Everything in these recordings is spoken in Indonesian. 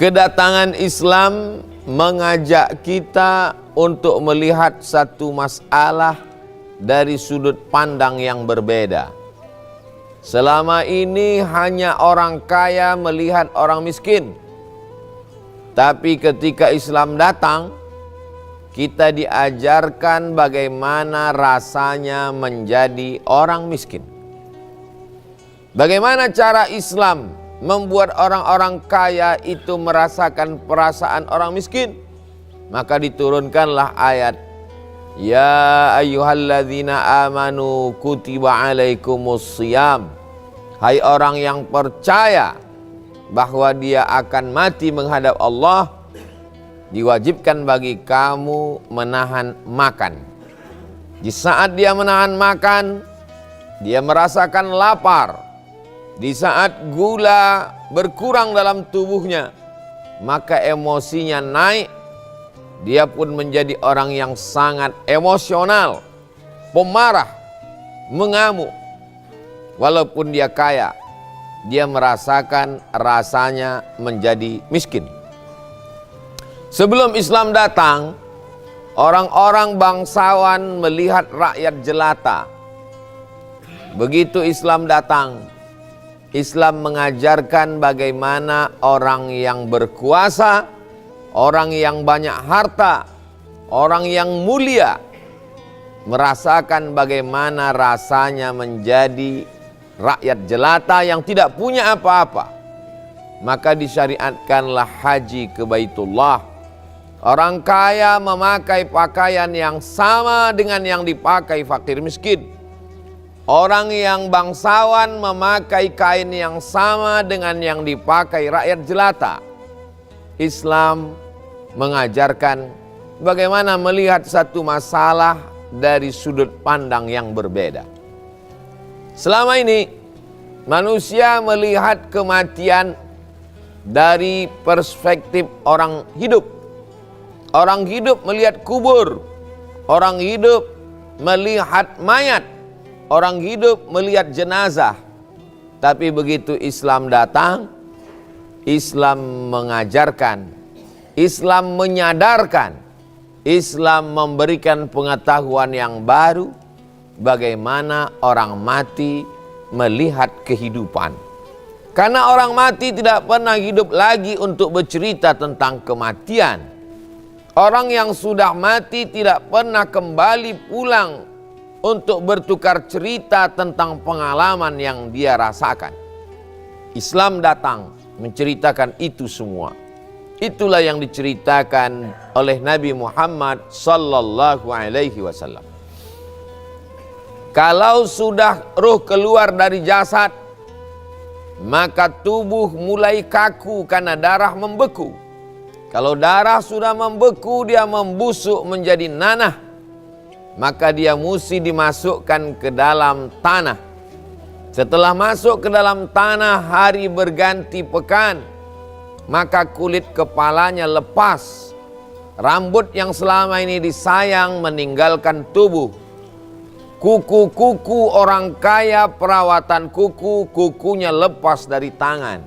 Kedatangan Islam mengajak kita untuk melihat satu masalah dari sudut pandang yang berbeda. Selama ini hanya orang kaya melihat orang miskin. Tapi ketika Islam datang, kita diajarkan bagaimana rasanya menjadi orang miskin. Bagaimana cara Islam membuat orang-orang kaya itu merasakan perasaan orang miskin? Maka diturunkanlah ayat, Ya ayyuhalladzina amanu kutiba alaikumus siyam. Hai orang yang percaya bahwa dia akan mati menghadap Allah, diwajibkan bagi kamu menahan makan. Di saat dia menahan makan, dia merasakan lapar. Di saat gula berkurang dalam tubuhnya, maka emosinya naik. Dia pun menjadi orang yang sangat emosional, pemarah, mengamuk. Walaupun dia kaya, dia merasakan rasanya menjadi miskin. Sebelum Islam datang, orang-orang bangsawan melihat rakyat jelata. Begitu Islam datang, Islam mengajarkan bagaimana orang yang berkuasa, orang yang banyak harta, orang yang mulia merasakan bagaimana rasanya menjadi rakyat jelata yang tidak punya apa-apa. Maka disyariatkanlah haji ke Baitullah. Orang kaya memakai pakaian yang sama dengan yang dipakai fakir miskin. Orang yang bangsawan memakai kain yang sama dengan yang dipakai rakyat jelata. Islam mengajarkan bagaimana melihat satu masalah dari sudut pandang yang berbeda. Selama ini manusia melihat kematian dari perspektif orang hidup. Orang hidup melihat kubur. Orang hidup melihat mayat. Orang hidup melihat jenazah. Tapi begitu Islam datang, Islam mengajarkan, Islam menyadarkan, Islam memberikan pengetahuan yang baru bagaimana orang mati melihat kehidupan. Karena orang mati tidak pernah hidup lagi untuk bercerita tentang kematian. Orang yang sudah mati tidak pernah kembali pulang untuk bertukar cerita tentang pengalaman yang dia rasakan. Islam datang menceritakan itu semua. Itulah yang diceritakan oleh Nabi Muhammad sallallahu alaihi wasallam. Kalau sudah ruh keluar dari jasad, maka tubuh mulai kaku karena darah membeku. Kalau darah sudah membeku, dia membusuk menjadi nanah. Maka dia mesti dimasukkan ke dalam tanah. Setelah masuk ke dalam tanah, hari berganti pekan, maka kulit kepalanya lepas. Rambut yang selama ini disayang meninggalkan tubuh. Kuku-kuku orang kaya, perawatan kuku, kukunya lepas dari tangan.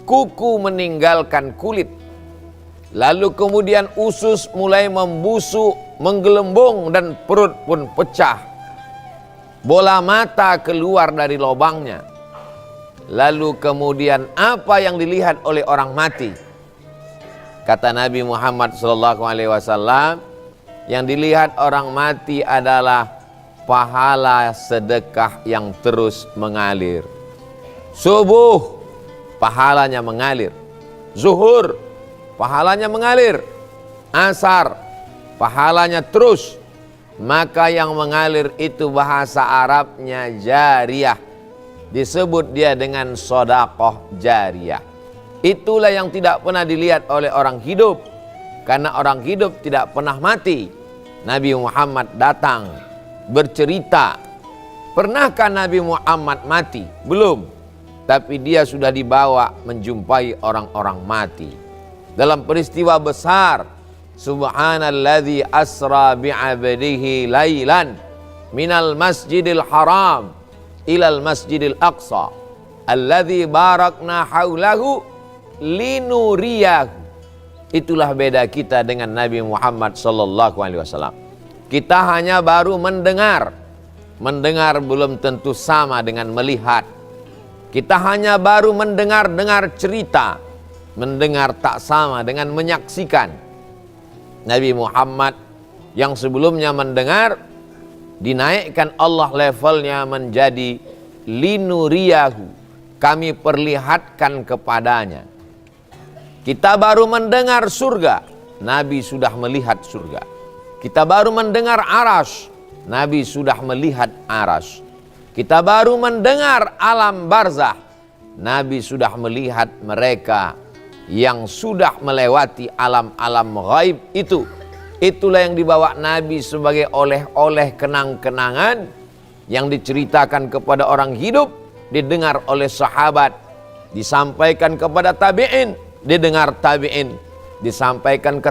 Kuku meninggalkan kulit. Lalu kemudian usus mulai membusuk, menggelembung, dan perut pun pecah. Bola mata keluar dari lubangnya. Lalu kemudian apa yang dilihat oleh orang mati? Kata Nabi Muhammad SAW, yang dilihat orang mati adalah pahala sedekah yang terus mengalir. Subuh, pahalanya mengalir. Zuhur, pahalanya mengalir. Asar, pahalanya terus. Maka yang mengalir itu bahasa Arabnya jariyah. Disebut dia dengan sedekah jariyah. Itulah yang tidak pernah dilihat oleh orang hidup. Karena orang hidup tidak pernah mati. Nabi Muhammad datang bercerita. Pernahkah Nabi Muhammad mati? Belum. Tapi dia sudah dibawa menjumpai orang-orang mati. Dalam peristiwa besar, Subhanalladzi asra bi'abdihi lailan minal masjidil haram ilal masjidil aqsa alladzi barakna haulahu linuriyahu. Itulah beda kita dengan Nabi Muhammad sallallahu alaihi wasallam. Kita hanya baru mendengar. Mendengar belum tentu sama dengan melihat. Kita hanya baru mendengar cerita. Mendengar tak sama dengan menyaksikan. Nabi Muhammad yang sebelumnya mendengar, dinaikkan Allah levelnya menjadi linuriyahu. Kami perlihatkan kepadanya. Kita baru mendengar surga, Nabi sudah melihat surga. Kita baru mendengar arasy, Nabi sudah melihat arasy. Kita baru mendengar alam barzah, Nabi sudah melihat mereka yang sudah melewati alam-alam ghaib itu. Itulah yang dibawa Nabi sebagai oleh-oleh kenang-kenangan yang diceritakan kepada orang hidup, didengar oleh sahabat, disampaikan kepada tabi'in, didengar tabi'in, disampaikan ke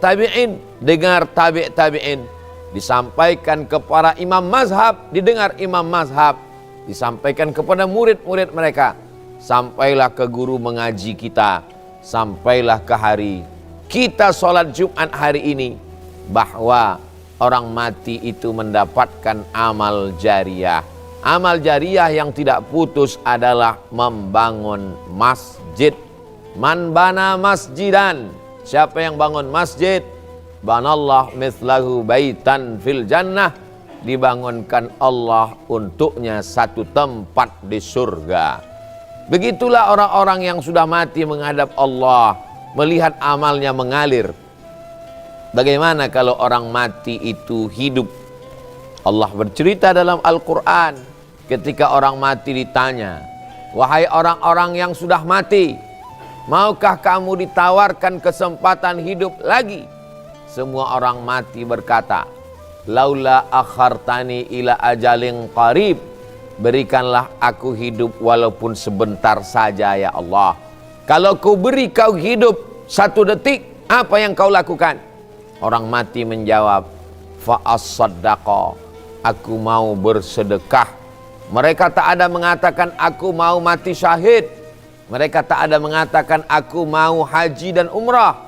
tabi'in, dengar tabi'in, disampaikan kepada imam mazhab, didengar imam mazhab, disampaikan kepada murid-murid mereka, sampailah ke guru mengaji kita, sampailah ke hari kita sholat Jumat hari ini, bahwa orang mati itu mendapatkan amal jariyah. Amal jariyah yang tidak putus adalah membangun masjid. Man bana masjidan, siapa yang bangun masjid, banallah mithlahu baitan fil jannah, dibangunkan Allah untuknya satu tempat di surga. Begitulah orang-orang yang sudah mati menghadap Allah, melihat amalnya mengalir. Bagaimana kalau orang mati itu hidup? Allah bercerita dalam Al-Quran, ketika orang mati ditanya, wahai orang-orang yang sudah mati, maukah kamu ditawarkan kesempatan hidup lagi? Semua orang mati berkata, laula akhartani ila ajalin qarib, berikanlah aku hidup walaupun sebentar saja ya Allah. Kalau kau beri kau hidup 1 detik, apa yang kau lakukan? Orang mati menjawab, fa'as-saddaqa, aku mau bersedekah. Mereka tak ada mengatakan aku mau mati syahid. Mereka tak ada mengatakan aku mau haji dan umrah.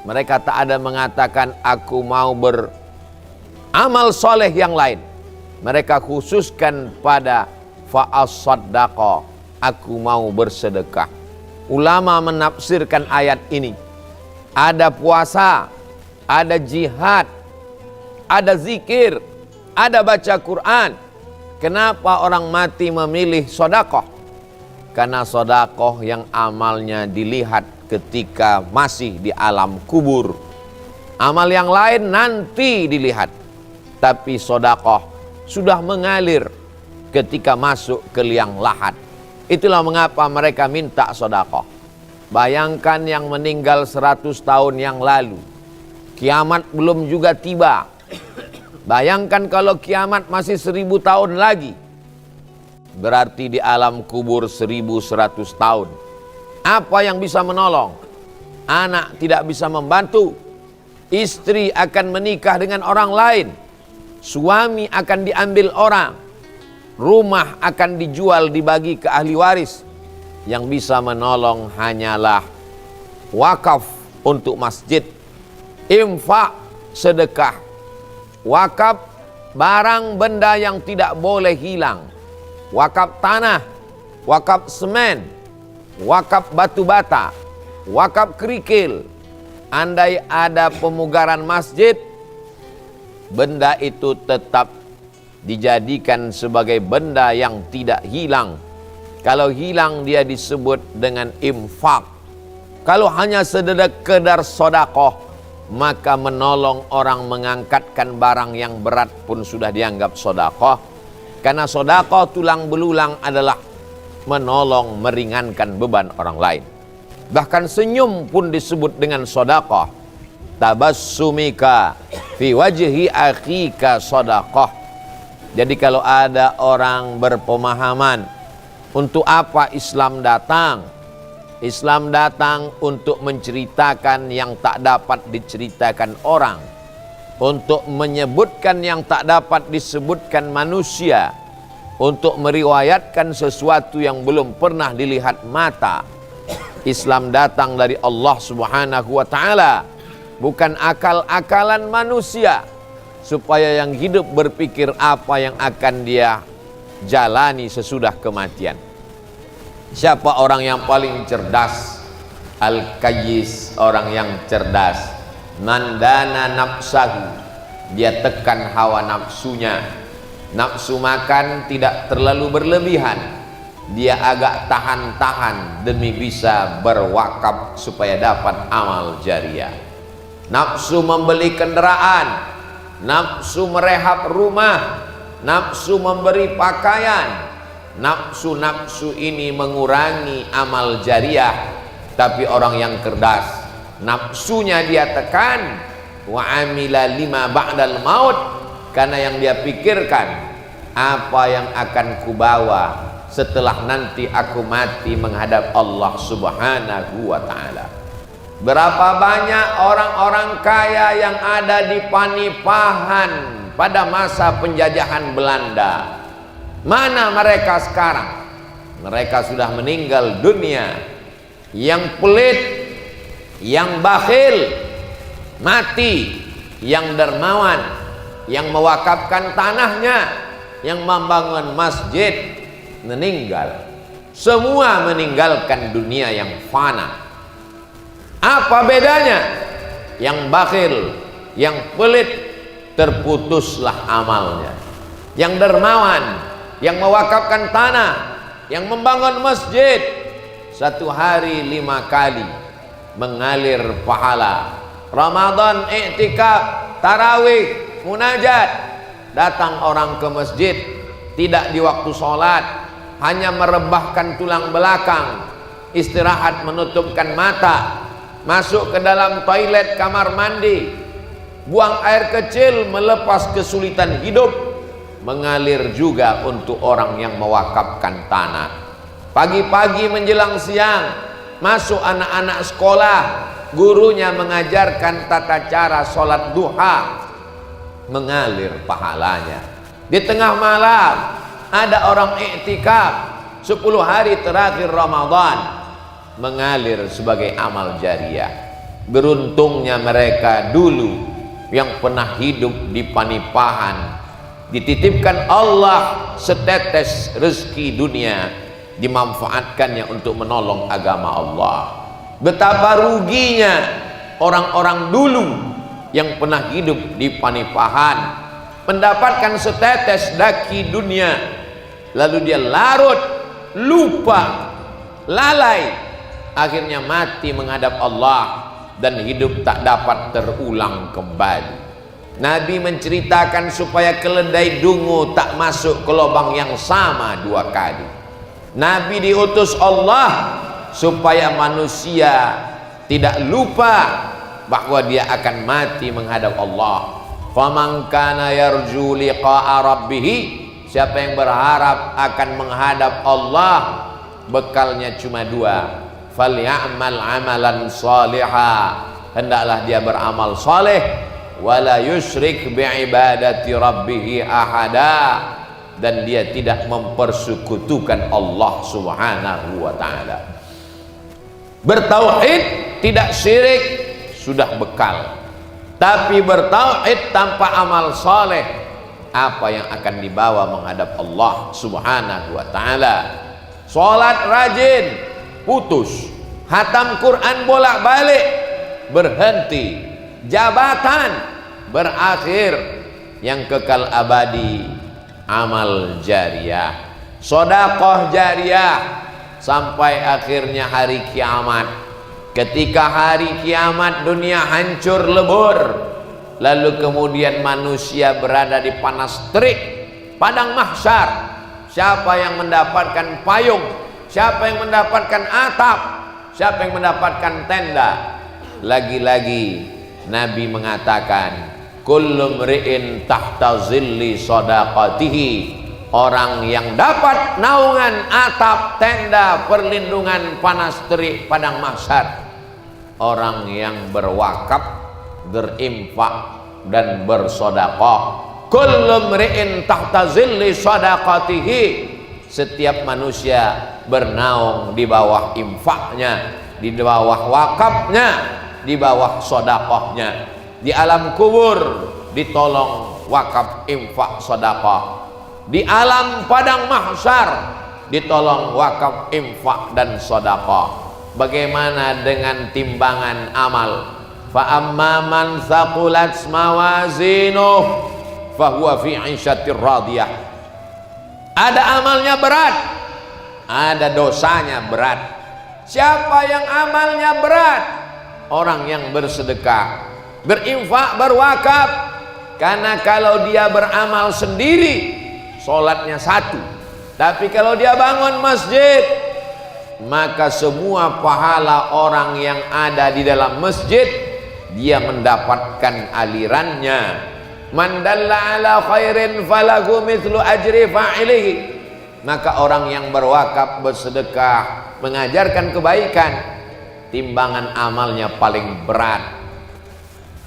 Mereka tak ada mengatakan aku mau beramal soleh yang lain. Mereka khususkan pada fa'as-saddaqa, aku mau bersedekah. Ulama menafsirkan ayat ini. Ada puasa, ada jihad, ada zikir, ada baca Quran. Kenapa orang mati memilih sedekah? Karena sedekah yang amalnya dilihat ketika masih di alam kubur. Amal yang lain nanti dilihat. Tapi sedekah sudah mengalir ketika masuk ke liang lahat. Itulah mengapa mereka minta sedekah. Bayangkan yang meninggal 100 tahun yang lalu, kiamat belum juga tiba. Bayangkan kalau kiamat masih 1000 tahun lagi, berarti di alam kubur 1100 tahun. Apa yang bisa menolong? Anak tidak bisa membantu. Istri akan menikah dengan orang lain. Suami akan diambil orang. Rumah akan dijual dibagi ke ahli waris. Yang bisa menolong hanyalah wakaf untuk masjid, infak, sedekah. Wakaf barang benda yang tidak boleh hilang. Wakaf tanah, wakaf semen, wakaf batu bata, wakaf kerikil. Andai ada pemugaran masjid, benda itu tetap dijadikan sebagai benda yang tidak hilang. Kalau hilang dia disebut dengan infak. Kalau hanya sekedar sedekah, maka menolong orang mengangkatkan barang yang berat pun sudah dianggap sedekah. Karena sedekah tulang belulang adalah menolong meringankan beban orang lain. Bahkan senyum pun disebut dengan sedekah. Tabassumika fi wajhi akhika sedekah. Jadi kalau ada orang berpemahaman, untuk apa Islam datang? Islam datang untuk menceritakan yang tak dapat diceritakan orang, untuk menyebutkan yang tak dapat disebutkan manusia, untuk meriwayatkan sesuatu yang belum pernah dilihat mata. Islam datang dari Allah Subhanahu wa ta'ala, bukan akal-akalan manusia, supaya yang hidup berpikir apa yang akan dia jalani sesudah kematian. Siapa orang yang paling cerdas? Al-Qayyis, orang yang cerdas. Mandana nafsahu, dia tekan hawa nafsunya. Nafsu makan tidak terlalu berlebihan, dia agak tahan-tahan demi bisa berwakaf supaya dapat amal jariah. Nafsu membeli kendaraan, nafsu merehab rumah, nafsu memberi pakaian. Nafsu-nafsu ini mengurangi amal jariah. Tapi orang yang cerdas, nafsunya dia tekan. Wa amila lima ba'dal maut, karena yang dia pikirkan, apa yang akan kubawa setelah nanti aku mati menghadap Allah Subhanahu wa ta'ala. Berapa banyak orang-orang kaya yang ada di Panipahan pada masa penjajahan Belanda? Mana mereka sekarang? Mereka sudah meninggal dunia. Yang pelit, yang bakhil mati, yang dermawan, yang mewakafkan tanahnya, yang membangun masjid meninggal. Semua meninggalkan dunia yang fana. Apa bedanya? Yang bakhil, yang pelit, terputuslah amalnya. Yang dermawan, yang mewakafkan tanah, yang membangun masjid, satu hari 5 kali mengalir pahala. Ramadan i'tikaf, tarawih, munajat. Datang orang ke masjid tidak di waktu sholat, hanya merebahkan tulang belakang, istirahat menutupkan mata, masuk ke dalam toilet kamar mandi, buang air kecil melepas kesulitan hidup. Mengalir juga untuk orang yang mewakafkan tanah. Pagi-pagi menjelang siang masuk anak-anak sekolah, gurunya mengajarkan tata cara sholat duha, mengalir pahalanya. Di tengah malam ada orang i'tikaf 10 hari terakhir Ramadan, mengalir sebagai amal jariah. Beruntungnya mereka dulu yang pernah hidup di Panipahan, dititipkan Allah setetes rezeki dunia, dimanfaatkannya untuk menolong agama Allah. Betapa ruginya orang-orang dulu yang pernah hidup di Panipahan, mendapatkan setetes daki dunia, lalu dia larut, lupa, lalai, akhirnya mati menghadap Allah dan hidup tak dapat terulang kembali. Nabi menceritakan supaya keledai dungu tak masuk ke lubang yang sama 2 kali. Nabi diutus Allah supaya manusia tidak lupa bahwa dia akan mati menghadap Allah. Faman kana yarju liqa'a rabbih, siapa yang berharap akan menghadap Allah, bekalnya cuma 2. Falyamal amalan salihah, hendaklah dia beramal saleh, wala yusyrik biibadati rabbih ahada, dan dia tidak mempersekutukan Allah Subhanahu wa ta'ala. Bertauhid, tidak syirik, sudah bekal. Tapi bertauhid tanpa amal saleh, apa yang akan dibawa menghadap Allah Subhanahu wa ta'ala? Salat rajin, putus. Hatam Quran bolak-balik, berhenti. Jabatan, berakhir. Yang kekal abadi, amal jariah, sedekah jariah, sampai akhirnya hari kiamat. Ketika hari kiamat dunia hancur lebur, lalu kemudian manusia berada di panas terik padang mahsyar. Siapa yang mendapatkan payung? Siapa yang mendapatkan atap? Siapa yang mendapatkan tenda? Lagi-lagi Nabi mengatakan, kullu mri'in tahta zilli shadaqatihi, orang yang dapat naungan atap tenda perlindungan panas terik padang mahsyar, orang yang berwakaf, berinfak dan bersedekah. Kullu mri'in tahta zilli shadaqatihi, setiap manusia bernaung di bawah infaknya, di bawah wakafnya, di bawah sodakohnya. Di alam kubur ditolong wakaf, infak, sodakoh. Di alam padang mahsyar ditolong wakaf, infak, dan sodakoh. Bagaimana dengan timbangan amal? Fa amma man thaqulat mawazinuh fahuwa fi 'ishatir radiyah. Ada amalnya berat, ada dosanya berat. Siapa yang amalnya berat? Orang yang bersedekah, berinfak, berwakaf. Karena kalau dia beramal sendiri, sholatnya satu. Tapi kalau dia bangun masjid, maka semua pahala orang yang ada di dalam masjid, dia mendapatkan alirannya. Man dalla ala khairin falahu mithlu ajri fa'ilihi. Maka orang yang berwakaf, bersedekah, mengajarkan kebaikan, timbangan amalnya paling berat.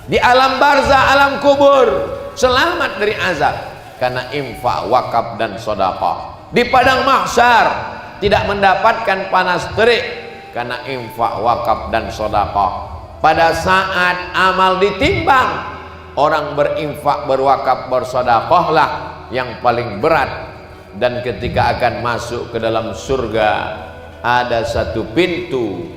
Di alam barzah, alam kubur, selamat dari azab karena infak, wakaf, dan sedekah. Di padang mahsyar tidak mendapatkan panas terik karena infak, wakaf, dan sedekah. Pada saat amal ditimbang, orang berinfak, berwakaf, bersedekahlah yang paling berat. Dan ketika akan masuk ke dalam surga, ada satu pintu.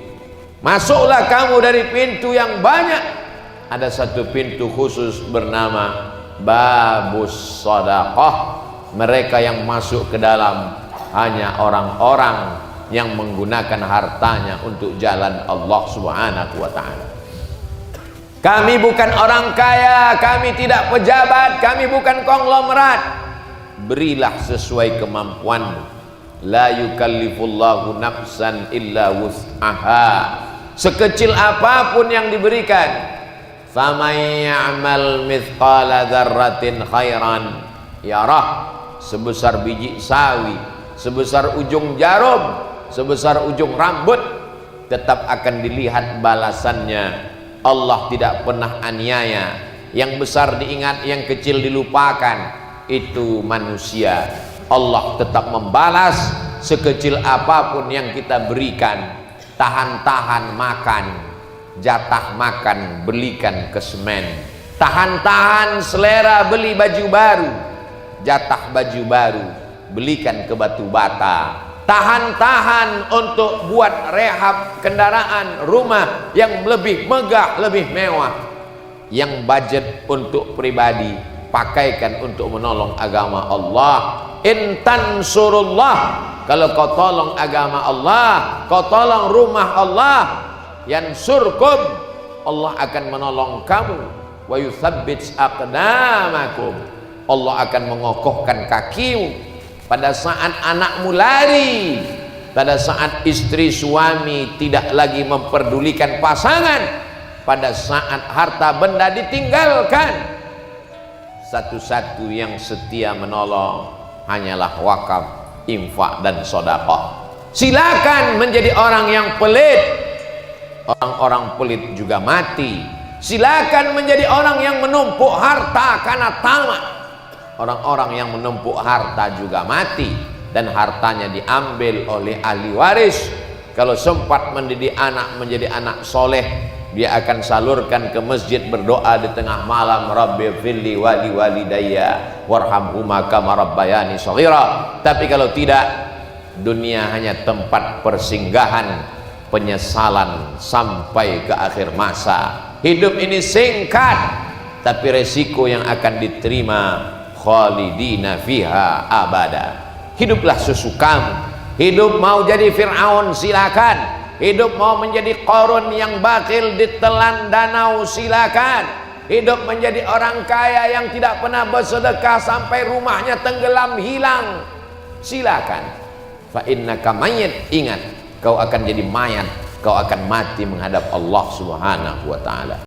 Masuklah kamu dari pintu yang banyak. Ada satu pintu khusus bernama Babus Shadaqah. Mereka yang masuk ke dalam hanya orang-orang yang menggunakan hartanya untuk jalan Allah Subhanahu wa ta'ala. Kami bukan orang kaya, kami tidak pejabat, kami bukan konglomerat. Berilah sesuai kemampuanmu. La yukallifullahu nafsan illa wus'aha. Sekecil apapun yang diberikan. Faman ya'mal mithqala dzarratin khairan yarah. Sebesar biji sawi, sebesar ujung jarum, sebesar ujung rambut, tetap akan dilihat balasannya. Allah tidak pernah aniaya. Yang besar diingat, yang kecil dilupakan. Itu manusia. Allah tetap membalas sekecil apapun yang kita berikan. Tahan-tahan makan, jatah makan belikan ke semen. Tahan-tahan selera beli baju baru, jatah baju baru belikan ke batu bata. Tahan-tahan untuk buat rehab kendaraan, rumah yang lebih megah, lebih mewah. Yang budget untuk pribadi, pakaikan untuk menolong agama Allah. Intan surullah, kalau kau tolong agama Allah, kau tolong rumah Allah, yansurkum, Allah akan menolong kamu. Wa yuthabbit aqdamakum, Allah akan mengokohkan kakimu. Pada saat anakmu lari, pada saat istri suami tidak lagi memperdulikan pasangan, pada saat harta benda ditinggalkan, satu-satu yang setia menolong hanyalah wakaf, infak, dan sedekah. Silakan menjadi orang yang pelit. Orang-orang pelit juga mati. Silakan menjadi orang yang menumpuk harta karena tamak. Orang-orang yang menumpuk harta juga mati dan hartanya diambil oleh ahli waris. Kalau sempat mendidik anak menjadi anak soleh, dia akan salurkan ke masjid berdoa di tengah malam, Rabbi firli wali walidayya warhamhuma kama rabbayani shaghira. Tapi kalau tidak, dunia hanya tempat persinggahan penyesalan sampai ke akhir masa. Hidup ini singkat, tapi resiko yang akan diterima khalidina fiha abada. Hiduplah sesukamu. Hidup mau jadi Fir'aun, silakan. Hidup mau menjadi Qarun yang bakil ditelan danau, silakan. Hidup menjadi orang kaya yang tidak pernah bersedekah sampai rumahnya tenggelam hilang, silakan. Fa innaka mayyit, ingat, kau akan jadi mayat, kau akan mati menghadap Allah Subhanahu wa ta'ala.